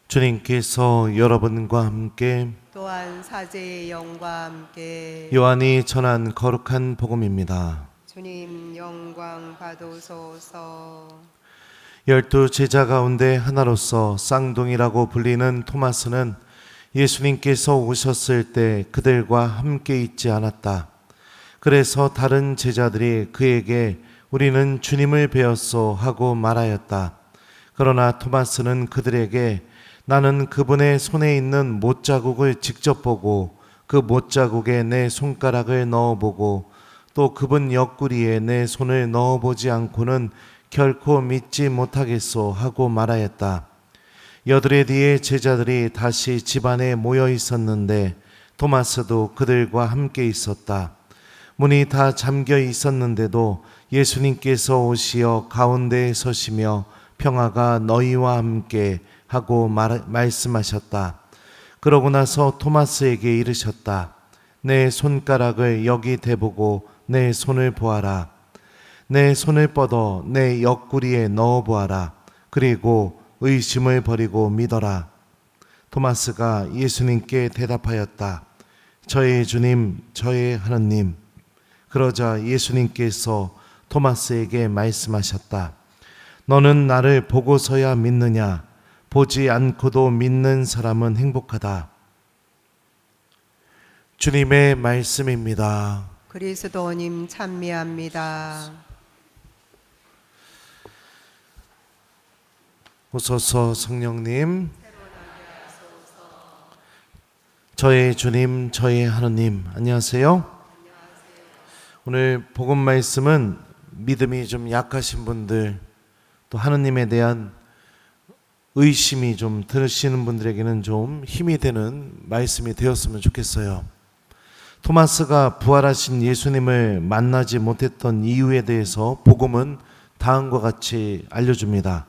주님께서 여러분과 함께 또한 사제의 영과 함께 요한이 전한 거룩한 복음입니다. 주님 영광 받으소서. 12 제자 가운데 하나로서 쌍둥이라고 불리는 토마스는 예수님께서 오셨을 때 그들과 함께 있지 않았다. 그래서 다른 제자들이 그에게 우리는 주님을 배웠소 하고 말하였다. 그러나 토마스는 그들에게 나는 그분의 손에 있는 못자국을 직접 보고 그 못자국에 내 손가락을 넣어보고 또 그분 옆구리에 내 손을 넣어보지 않고는 결코 믿지 못하겠소 하고 말하였다. 여드레 뒤에 제자들이 다시 집안에 모여 있었는데 토마스도 그들과 함께 있었다. 문이 다 잠겨 있었는데도 예수님께서 오시어 가운데에 서시며 평화가 너희와 함께 하고 말씀하셨다. 그러고 나서 토마스에게 이르셨다. 내 손가락을 여기 대보고 내 손을 보아라. 내 손을 뻗어 내 옆구리에 넣어 보아라. 그리고 의심을 버리고 믿어라. 토마스가 예수님께 대답하였다. 저의 주님, 저의 하느님. 그러자 예수님께서 토마스에게 말씀하셨다. 너는 나를 보고서야 믿느냐? 보지 않고도 믿는 사람은 행복하다. 주님의 말씀입니다. 그리스도님 찬미합니다. 오소서 성령님. 저의 주님, 저의 하느님. 안녕하세요. 오늘 복음 말씀은 믿음이 좀 약하신 분들, 또 하느님에 대한 의심이 좀 드시는 분들에게는 좀 힘이 되는 말씀이 되었으면 좋겠어요. 토마스가 부활하신 예수님을 만나지 못했던 이유에 대해서 복음은 다음과 같이 알려줍니다.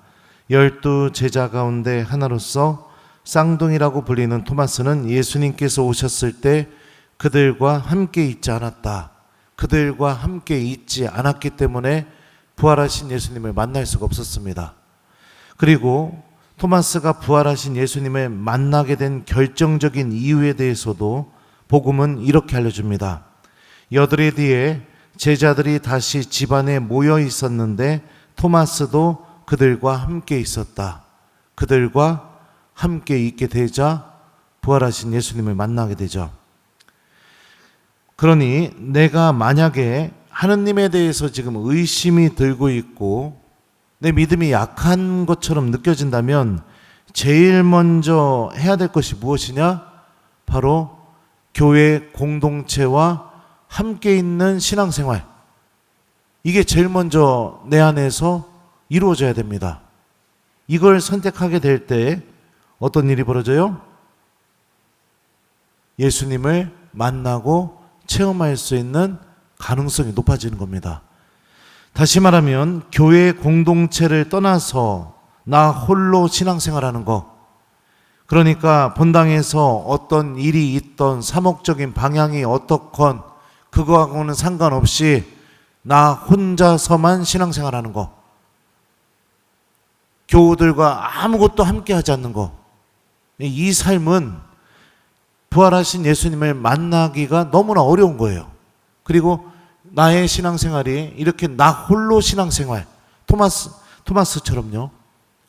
12 제자 가운데 하나로서 쌍둥이라고 불리는 토마스는 예수님께서 오셨을 때 그들과 함께 있지 않았다. 그들과 함께 있지 않았기 때문에 부활하신 예수님을 만날 수가 없었습니다. 그리고 토마스가 부활하신 예수님을 만나게 된 결정적인 이유에 대해서도 복음은 이렇게 알려줍니다. 여드레 뒤에 제자들이 다시 집안에 모여 있었는데 토마스도 그들과 함께 있었다. 그들과 함께 있게 되자 부활하신 예수님을 만나게 되죠. 그러니 내가 만약에 하느님에 대해서 지금 의심이 들고 있고 내 믿음이 약한 것처럼 느껴진다면 제일 먼저 해야 될 것이 무엇이냐? 바로 교회 공동체와 함께 있는 신앙생활. 이게 제일 먼저 내 안에서 이루어져야 됩니다. 이걸 선택하게 될 때 어떤 일이 벌어져요? 예수님을 만나고 체험할 수 있는 가능성이 높아지는 겁니다. 다시 말하면 교회 공동체를 떠나서 나 홀로 신앙생활하는 거, 그러니까 본당에서 어떤 일이 있던 사목적인 방향이 어떻건 그거하고는 상관없이 나 혼자서만 신앙생활하는 거, 교우들과 아무것도 함께 하지 않는 거, 이 삶은 부활하신 예수님을 만나기가 너무나 어려운 거예요. 그리고 나의 신앙생활이 이렇게 나 홀로 신앙생활, 토마스처럼요,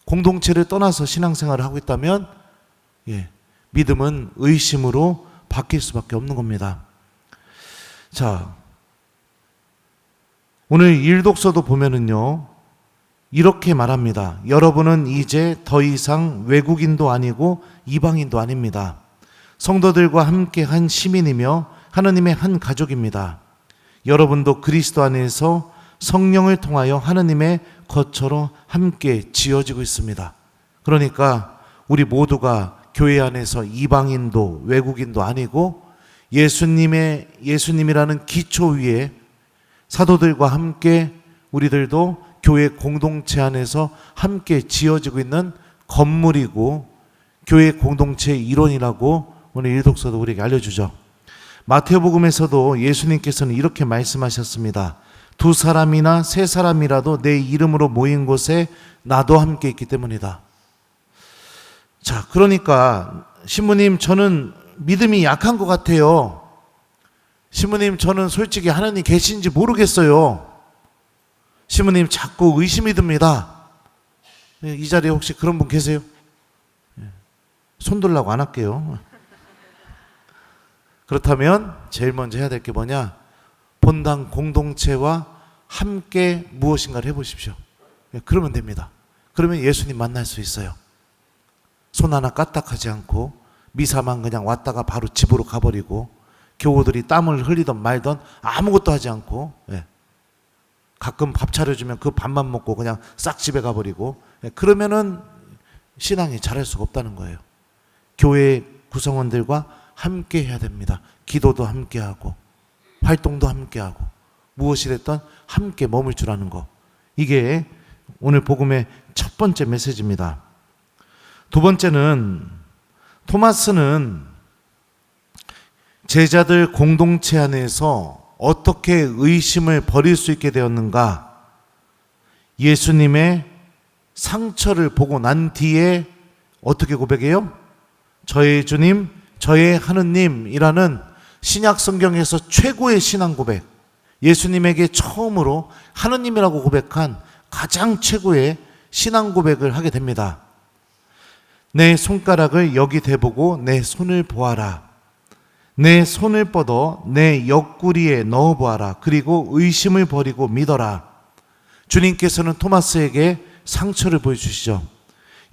공동체를 떠나서 신앙생활을 하고 있다면 믿음은 의심으로 바뀔 수밖에 없는 겁니다. 자, 오늘 일독서도 보면은요, 이렇게 말합니다. 여러분은 이제 더 이상 외국인도 아니고 이방인도 아닙니다. 성도들과 함께 한 시민이며 하느님의 한 가족입니다. 여러분도 그리스도 안에서 성령을 통하여 하느님의 것처럼 함께 지어지고 있습니다. 그러니까 우리 모두가 교회 안에서 이방인도 외국인도 아니고 예수님이라는 기초 위에 사도들과 함께 우리들도 교회 공동체 안에서 함께 지어지고 있는 건물이고 교회 공동체의 일원이라고 오늘 일독서도 우리에게 알려주죠. 마태복음에서도 예수님께서는 이렇게 말씀하셨습니다. 2 사람이나 3 사람이라도 내 이름으로 모인 곳에 나도 함께 있기 때문이다. 자, 그러니까 신부님, 저는 믿음이 약한 것 같아요. 신부님, 저는 솔직히 하나님 계신지 모르겠어요. 신부님, 자꾸 의심이 듭니다. 이 자리에 혹시 그런 분 계세요? 손 들라고 안 할게요. 그렇다면 제일 먼저 해야 될 게 뭐냐? 본당 공동체와 함께 무엇인가를 해보십시오. 그러면 됩니다. 그러면 예수님 만날 수 있어요. 손 하나 까딱하지 않고 미사만 그냥 왔다가 바로 집으로 가버리고 교우들이 땀을 흘리던 말던 아무것도 하지 않고, 가끔 밥 차려주면 그 밥만 먹고 그냥 싹 집에 가버리고, 그러면은 신앙이 잘할 수가 없다는 거예요. 교회 구성원들과 함께 해야 됩니다. 기도도 함께 하고 활동도 함께 하고 무엇이 됐든 함께 머물 줄 아는 거. 이게 오늘 복음의 첫 번째 메시지입니다. 두 번째는, 토마스는 제자들 공동체 안에서 어떻게 의심을 버릴 수 있게 되었는가? 예수님의 상처를 보고 난 뒤에 어떻게 고백해요? 저의 주님, 저의 하느님이라는 신약 성경에서 최고의 신앙 고백, 예수님에게 처음으로 하느님이라고 고백한 가장 최고의 신앙 고백을 하게 됩니다. 내 손가락을 여기 대보고 내 손을 보아라. 내 손을 뻗어 내 옆구리에 넣어보아라. 그리고 의심을 버리고 믿어라. 주님께서는 토마스에게 상처를 보여주시죠.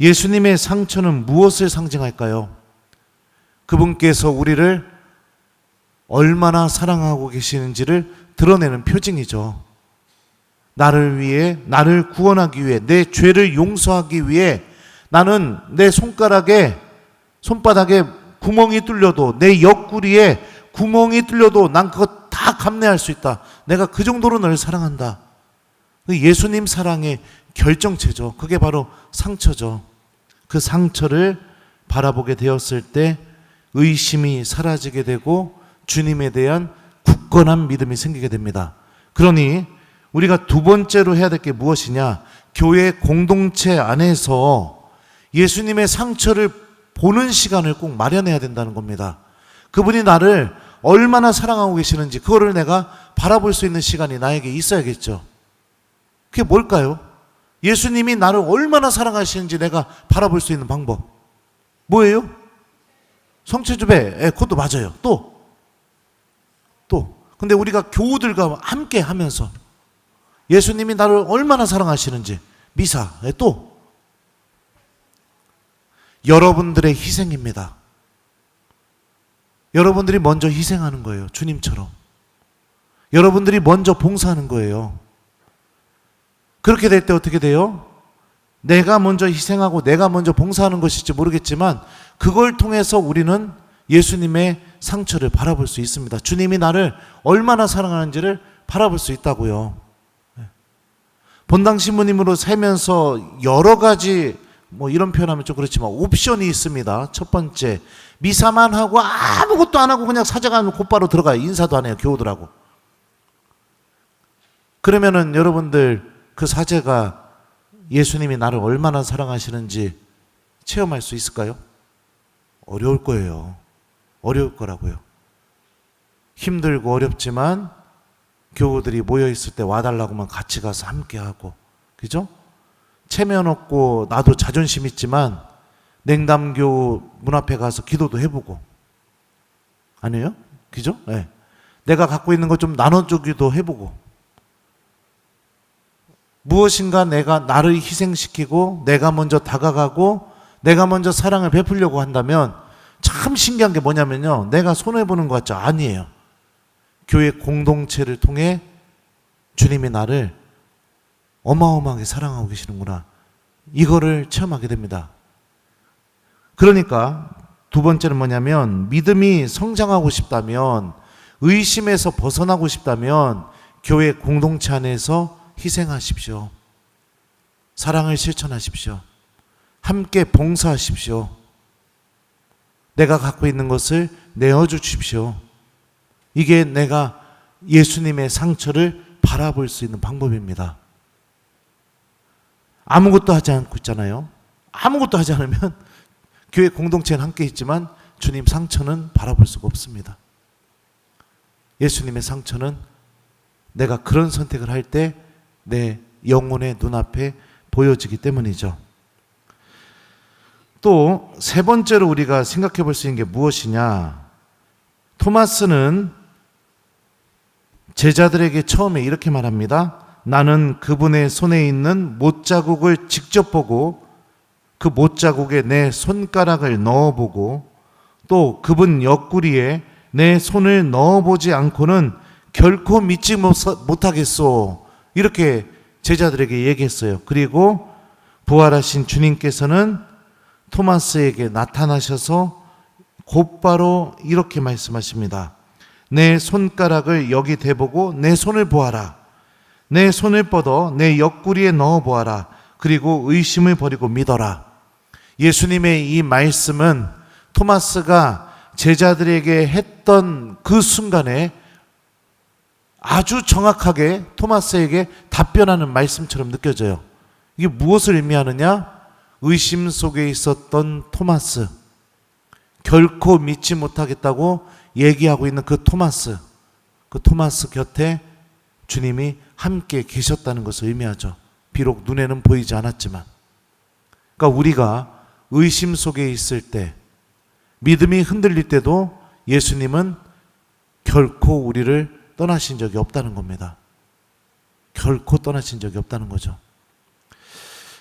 예수님의 상처는 무엇을 상징할까요? 그분께서 우리를 얼마나 사랑하고 계시는지를 드러내는 표징이죠. 나를 위해, 나를 구원하기 위해, 내 죄를 용서하기 위해 나는 내 손가락에, 손바닥에 구멍이 뚫려도, 내 옆구리에 구멍이 뚫려도 난 그거 다 감내할 수 있다. 내가 그 정도로 널 사랑한다. 예수님 사랑의 결정체죠. 그게 바로 상처죠. 그 상처를 바라보게 되었을 때 의심이 사라지게 되고 주님에 대한 굳건한 믿음이 생기게 됩니다. 그러니 우리가 두 번째로 해야 될 게 무엇이냐? 교회 공동체 안에서 예수님의 상처를 보는 시간을 꼭 마련해야 된다는 겁니다. 그분이 나를 얼마나 사랑하고 계시는지 그거를 내가 바라볼 수 있는 시간이 나에게 있어야겠죠. 그게 뭘까요? 예수님이 나를 얼마나 사랑하시는지 내가 바라볼 수 있는 방법 뭐예요? 성체주배, 그것도 맞아요. 또 근데 우리가 교우들과 함께 하면서 예수님이 나를 얼마나 사랑하시는지 미사, 또 여러분들의 희생입니다. 여러분들이 먼저 희생하는 거예요. 주님처럼 여러분들이 먼저 봉사하는 거예요. 그렇게 될 때 어떻게 돼요? 내가 먼저 희생하고 내가 먼저 봉사하는 것일지 모르겠지만 그걸 통해서 우리는 예수님의 상처를 바라볼 수 있습니다. 주님이 나를 얼마나 사랑하는지를 바라볼 수 있다고요. 본당 신부님으로 살면서 여러 가지, 이런 표현하면 좀 그렇지만 옵션이 있습니다. 첫 번째, 미사만 하고 아무것도 안 하고 그냥 사제가면 곧바로 들어가요. 인사도 안 해요. 교우들하고. 그러면은 여러분들 그 사제가 예수님이 나를 얼마나 사랑하시는지 체험할 수 있을까요? 어려울 거예요. 어려울 거라고요. 힘들고 어렵지만 교우들이 모여있을 때 와달라고만 같이 가서 함께하고, 그죠? 체면 없고 나도 자존심 있지만 냉담교 문 앞에 가서 기도도 해보고, 아니에요? 그죠? 네. 내가 갖고 있는 것 좀 나눠주기도 해보고, 무엇인가 내가 나를 희생시키고 내가 먼저 다가가고 내가 먼저 사랑을 베풀려고 한다면 참 신기한 게 뭐냐면요, 내가 손해보는 것 같죠? 아니에요. 교회 공동체를 통해 주님이 나를 어마어마하게 사랑하고 계시는구나, 이거를 체험하게 됩니다. 그러니까 두 번째는 뭐냐면, 믿음이 성장하고 싶다면, 의심에서 벗어나고 싶다면 교회 공동체 안에서 희생하십시오. 사랑을 실천하십시오. 함께 봉사하십시오. 내가 갖고 있는 것을 내어주십시오. 이게 내가 예수님의 상처를 바라볼 수 있는 방법입니다. 아무것도 하지 않고 있잖아요. 아무것도 하지 않으면 교회 공동체는 함께 있지만 주님 상처는 바라볼 수가 없습니다. 예수님의 상처는 내가 그런 선택을 할 때 내 영혼의 눈앞에 보여지기 때문이죠. 또 세 번째로 우리가 생각해 볼 수 있는 게 무엇이냐? 토마스는 제자들에게 처음에 이렇게 말합니다. 나는 그분의 손에 있는 못자국을 직접 보고 그 못자국에 내 손가락을 넣어보고 또 그분 옆구리에 내 손을 넣어보지 않고는 결코 믿지 못하겠소. 이렇게 제자들에게 얘기했어요. 그리고 부활하신 주님께서는 토마스에게 나타나셔서 곧바로 이렇게 말씀하십니다. 내 손가락을 여기 대보고 내 손을 보아라. 내 손을 뻗어 내 옆구리에 넣어 보아라. 그리고 의심을 버리고 믿어라. 예수님의 이 말씀은 토마스가 제자들에게 했던 그 순간에 아주 정확하게 토마스에게 답변하는 말씀처럼 느껴져요. 이게 무엇을 의미하느냐? 의심 속에 있었던 토마스, 결코 믿지 못하겠다고 얘기하고 있는 그 토마스 곁에 주님이 함께 계셨다는 것을 의미하죠. 비록 눈에는 보이지 않았지만. 그러니까 우리가 의심 속에 있을 때, 믿음이 흔들릴 때도 예수님은 결코 우리를 떠나신 적이 없다는 겁니다. 결코 떠나신 적이 없다는 거죠.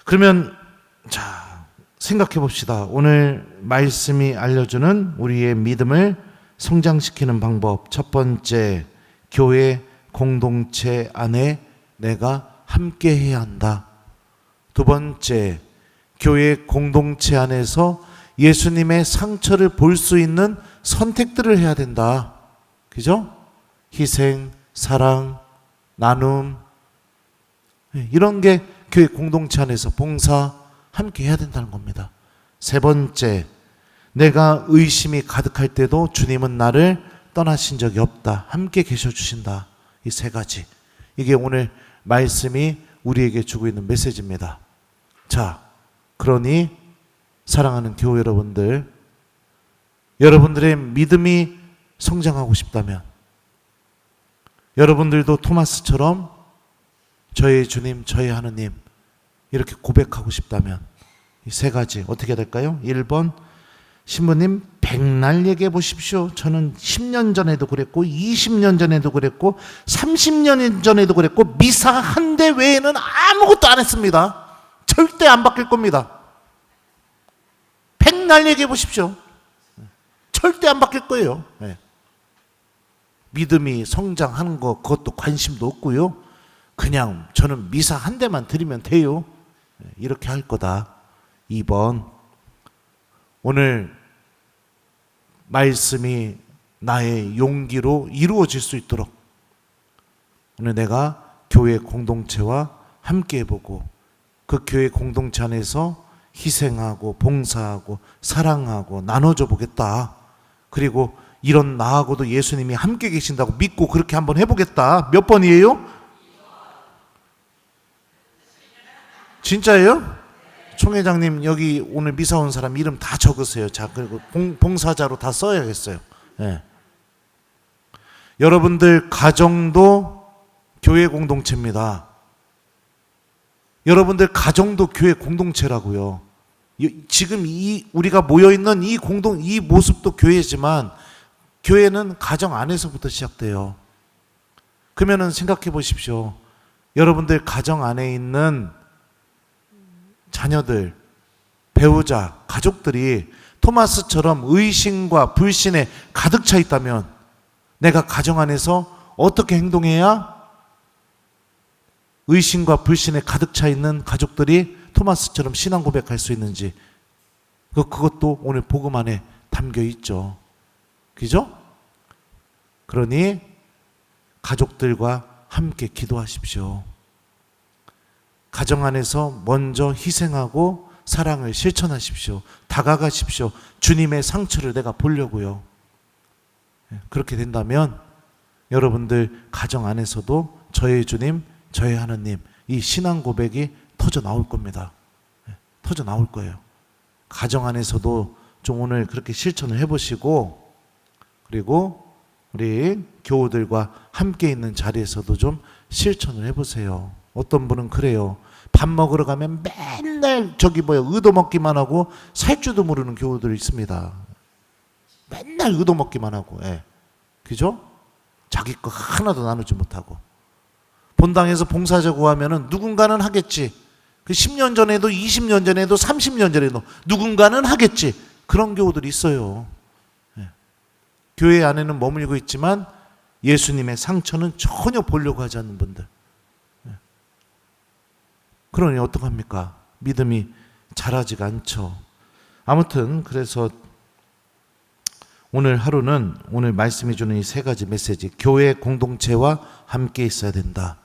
그러면 자, 생각해 봅시다. 오늘 말씀이 알려주는 우리의 믿음을 성장시키는 방법. 첫 번째, 교회 공동체 안에 내가 함께 해야 한다. 두 번째, 교회 공동체 안에서 예수님의 상처를 볼 수 있는 선택들을 해야 된다. 그죠? 희생, 사랑, 나눔, 이런 게 교회 공동체 안에서 봉사 함께 해야 된다는 겁니다. 세 번째, 내가 의심이 가득할 때도 주님은 나를 떠나신 적이 없다. 함께 계셔 주신다. 이 세 가지. 이게 오늘 말씀이 우리에게 주고 있는 메시지입니다. 자, 그러니 사랑하는 교회 여러분들, 여러분들의 믿음이 성장하고 싶다면, 여러분들도 토마스처럼 저의 주님, 저의 하느님 이렇게 고백하고 싶다면 이 세 가지 어떻게 해야 될까요? 1번, 신부님 백날 얘기해 보십시오. 저는 10년 전에도 그랬고 20년 전에도 그랬고 30년 전에도 그랬고 미사 한 대 외에는 아무것도 안 했습니다. 절대 안 바뀔 겁니다. 백날 얘기해 보십시오. 절대 안 바뀔 거예요. 네. 믿음이 성장하는 거 그것도 관심도 없고요. 그냥 저는 미사 한 대만 드리면 돼요. 이렇게 할 거다. 2번, 오늘 말씀이 나의 용기로 이루어질 수 있도록 오늘 내가 교회 공동체와 함께 해보고 그 교회 공동체 안에서 희생하고 봉사하고 사랑하고 나눠줘 보겠다. 그리고 이런 나하고도 예수님이 함께 계신다고 믿고 그렇게 한번 해보겠다. 몇 번이에요? 진짜예요? 총회장님 여기 오늘 미사 온 사람 이름 다 적으세요. 자, 그리고 봉사자로 다 써야겠어요. 네. 여러분들 가정도 교회 공동체입니다. 여러분들 가정도 교회 공동체라고요. 지금 우리가 모여 있는 이 모습도 교회지만 교회는 가정 안에서부터 시작돼요. 그러면은 생각해 보십시오. 여러분들 가정 안에 있는 자녀들, 배우자, 가족들이 토마스처럼 의심과 불신에 가득 차 있다면 내가 가정 안에서 어떻게 행동해야 의심과 불신에 가득 차 있는 가족들이 토마스처럼 신앙 고백할 수 있는지 그것도 오늘 복음 안에 담겨 있죠. 그죠? 그러니 가족들과 함께 기도하십시오. 가정 안에서 먼저 희생하고 사랑을 실천하십시오. 다가가십시오. 주님의 상처를 내가 보려고요. 그렇게 된다면 여러분들 가정 안에서도 저의 주님, 저의 하나님 이 신앙 고백이 터져 나올 겁니다. 터져 나올 거예요. 가정 안에서도 좀 오늘 그렇게 실천을 해보시고, 그리고 우리 교우들과 함께 있는 자리에서도 좀 실천을 해보세요. 어떤 분은 그래요. 밥 먹으러 가면 맨날 얻어먹기만 하고 살 줄도 모르는 교우들이 있습니다. 맨날 얻어먹기만 하고, 예. 그죠? 자기 거 하나도 나누지 못하고. 본당에서 봉사자고 하면은 누군가는 하겠지. 그 10년 전에도 20년 전에도 30년 전에도 누군가는 하겠지. 그런 교우들이 있어요. 예. 교회 안에는 머물고 있지만 예수님의 상처는 전혀 보려고 하지 않는 분들. 예. 그러니 어떡합니까? 믿음이 자라지가 않죠. 아무튼 그래서 오늘 하루는 오늘 말씀이 주는 이 세 가지 메시지, 교회 공동체와 함께 있어야 된다.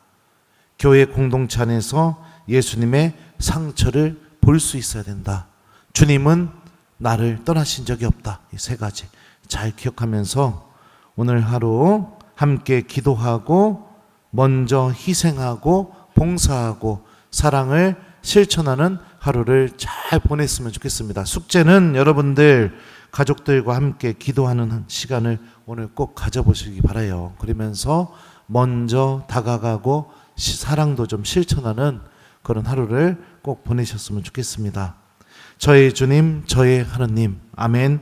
교회 공동체 안에서 예수님의 상처를 볼 수 있어야 된다. 주님은 나를 떠나신 적이 없다. 이 세 가지 잘 기억하면서 오늘 하루 함께 기도하고 먼저 희생하고 봉사하고 사랑을 실천하는 하루를 잘 보냈으면 좋겠습니다. 숙제는 여러분들 가족들과 함께 기도하는 시간을 오늘 꼭 가져보시기 바라요. 그러면서 먼저 다가가고 사랑도 좀 실천하는 그런 하루를 꼭 보내셨으면 좋겠습니다. 저의 주님, 저의 하느님, 아멘.